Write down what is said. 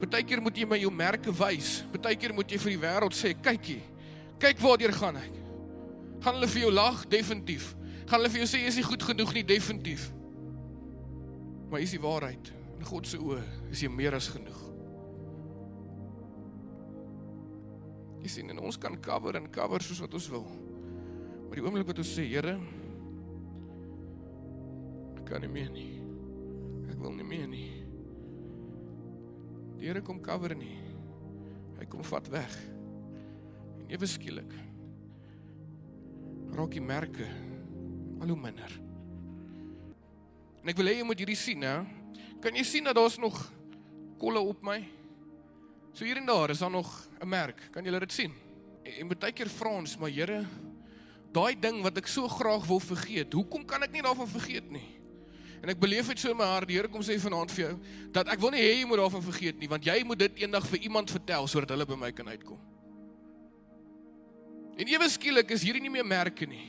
Partykeer moet jy my jou merke wys. Partykeer moet jy vir die wêreld sê, kyk waardeur gaan ek. Gaan hulle vir jou lag? Definitief. Gaan hulle vir jou sê, jy is nie goed genoeg nie? Definitief. Maar hier is die waarheid. In God se oë is jy meer as genoeg. Jy sien, en ons kan cover en cover soos wat ons wil. Maar die oomblik wat ons sê, Here, ek kan nie meer nie. Ek wil nie meer nie. Die Here kom cover nie. Hy kom vat weg. En ewe skielik raak die merke al hoe minder. En ek wil hê jy moet hierdie sien, hè? Kan jy sien dat daar's nog kolle op my? So hier en daar is daar nog 'n merk. Kan julle dit sien? En baie keer vra ons, maar Here, daai ding wat ek so graag wil vergeet, hoekom kan ek nie daarvan vergeet nie? En ek beleef dit so in my hart, die Here kom sê vanaand vir jou, dat ek wil nie hê jy moet daarvan vergeet nie, want jy moet dit eendag vir iemand vertel, sodat hulle by my kan uitkom. En ewe skielik is hierdie nie meer merke nie.